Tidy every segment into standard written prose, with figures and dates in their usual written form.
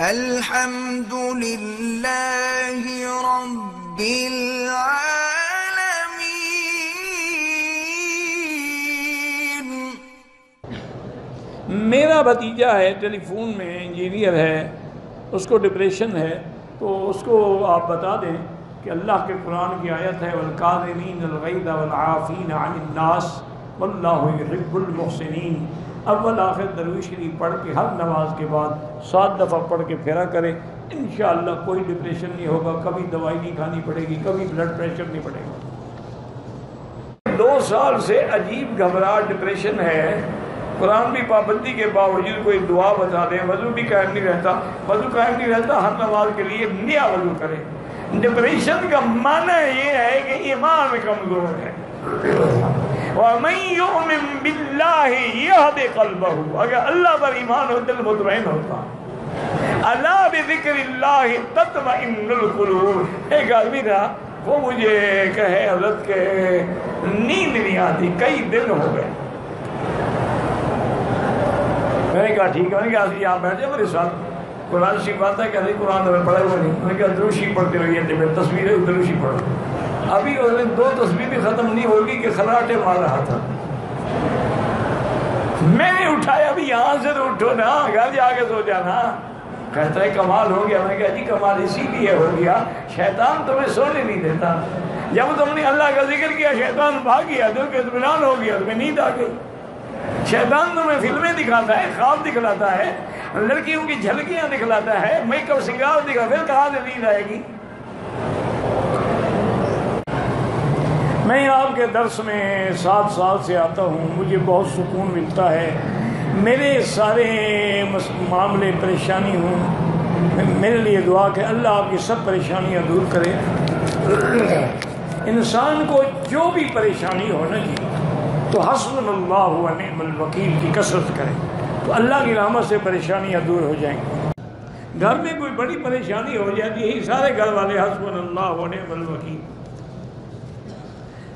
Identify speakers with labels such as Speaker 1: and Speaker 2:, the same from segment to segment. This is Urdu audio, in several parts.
Speaker 1: الحمد لله رب العالمين۔
Speaker 2: میرا بھتیجا ہے ٹیلی فون میں انجینئر ہے، اس کو ڈپریشن ہے، تو اس کو آپ بتا دیں کہ اللہ کے قرآن کی آیت ہے وَالْكَاظِمِينَ الْغَيْظَ وَالْعَافِينَ عَنِ النَّاسِ وَاللَّهُ يُحِبُّ الْمُحْسِنِينَ۔ اول آخر درویش شریف پڑھ کے ہر نماز کے بعد 7 دفعہ پڑھ کے پھیرا کرے، انشاءاللہ کوئی ڈپریشن نہیں ہوگا، کبھی دوائی نہیں کھانی پڑے گی، کبھی بلڈ پریشر نہیں پڑے گا۔ 2 سال سے عجیب گھبراہٹ ڈپریشن ہے، قرآن بھی پابندی کے باوجود کوئی دعا بتا دیں، وضو بھی قائم نہیں رہتا، وضو قائم نہیں رہتا، ہر نماز کے لیے نیا وضو کرے۔ ڈپریشن کا معنی یہ ہے کہ ایمان کمزور ہے۔ وَمَن يُؤْمِن بِاللَّهِ يَهْدِ قَلْبَهُ، اگر اللہ پر ایمان ہو دل مطمئن ہوتا۔ أَلَا بِذِكْرِ اللَّهِ تَطْمَئِنُّ الْقُلُوبُ، ایک آدمی تھا، وہ مجھے کہے حضرت کے نیند نہیں آتی، کئی دن ہو گئے۔ میں نے کہا ٹھیک ہے، میں نے کہا یہاں بیٹھ جائے میرے ساتھ، قرآن شریف آتا ہے، کہتے قرآن میں پڑھے ہوئے نہیں۔ میں نے کہا دروشی پڑھتے رہیے، تصویریں دروشی پڑھو۔ ابھی اس نے 2 تصویریں ختم نہیں ہوگی کہ خراٹے مار رہا تھا۔ میں نے اٹھایا، ابھی یہاں سے تو اٹھو نا، گھر جا کے سو جانا۔ کہتا ہے کمال ہو گیا۔ میں نے کہا جی کمال اسی لیے ہو گیا، شیطان تمہیں سونے نہیں دیتا۔ جب تم نے اللہ کا ذکر کیا شیطان بھاگ گیا، دل کو اطمینان ہو گیا، تمہیں نیند آ گئی۔ شیطان تمہیں فلمیں دکھاتا ہے، خواب دکھلاتا ہے، لڑکیوں کی جھلکیاں دکھلاتا ہے، میک اپ سنگار دکھاتا ہے، کہاں سے نیند آئے گی؟ میں آپ کے درس میں 7 سال سے آتا ہوں، مجھے بہت سکون ملتا ہے۔ میرے سارے معاملے پریشانی ہوں، میرے لیے دعا کہ اللہ آپ کی سب پریشانیاں دور کرے۔ انسان کو جو بھی پریشانی ہو نا جی، تو حسبنا اللہ و نعم الوکیل کی کثرت کریں، تو اللہ کی رحمت سے پریشانیاں دور ہو جائیں گی۔ گھر میں کوئی بڑی پریشانی ہو جاتی ہے، سارے گھر والے حسبنا اللہ و نعم الوکیل۔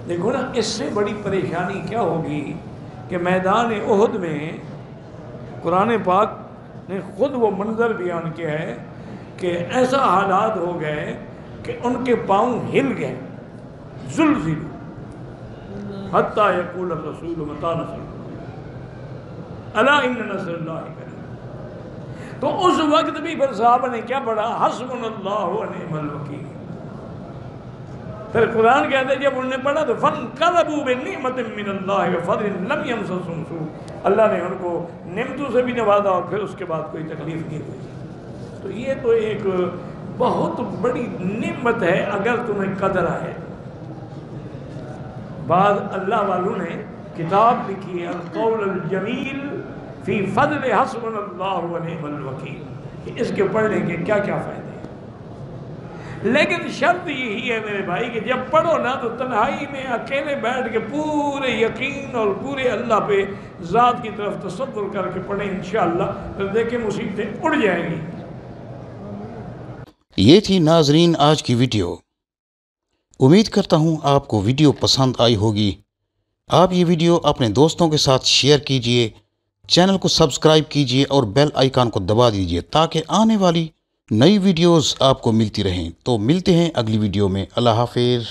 Speaker 2: دیکھو نا، اس سے بڑی پریشانی کیا ہوگی کہ میدان احد میں قرآن پاک نے خود وہ منظر بیان کیا ہے کہ ایسا حالات ہو گئے کہ ان کے پاؤں ہل گئے، زلزلوا حتیٰ یقول الرسول متی نصر اللہ، الا ان نصر اللہ قریب۔ تو اس وقت بھی پھر صحابہ نے کیا پڑھا؟ حسبنا اللہ و نعم الوکیل۔ پھر قرآن کہتے ہیں جب انہوں نے پڑھا تو فَانْقَلَبُوا بِنِعْمَةٍ مِّنَ اللَّهِ وَفَضْلٍ لَمْ يَمْسَسْهُمْ سُوءٌ، اللہ نے ان کو نعمتوں سے بھی نوازا اور پھر اس کے بعد کوئی تکلیف نہیں ہوئی۔ تو یہ تو ایک بہت بڑی نعمت ہے اگر تمہیں قدر آئے۔ بعض اللہ والوں نے کتاب لکھی ہے القول الجمیل فی فضل حسبنا اللہ و نعم الوکیل، کہ اس کے پڑھنے کے کیا کیا فائدے ہیں۔ لیکن شرط یہی ہے میرے بھائی کہ جب پڑھو نا تو تنہائی میں اکیلے بیٹھ کے پورے یقین اور پورے اللہ پہ ذات کی طرف تصور کر کے پڑھیں، انشاءاللہ پھر دیکھیں مصیبتیں اڑ جائیں گی۔
Speaker 3: یہ تھی ناظرین آج کی ویڈیو۔ امید کرتا ہوں آپ کو ویڈیو پسند آئی ہوگی۔ آپ یہ ویڈیو اپنے دوستوں کے ساتھ شیئر کیجئے، چینل کو سبسکرائب کیجئے اور بیل آئیکن کو دبا دیجئے تاکہ آنے والی نئی ویڈیوز آپ کو ملتی رہیں۔ تو ملتے ہیں اگلی ویڈیو میں۔ اللہ حافظ۔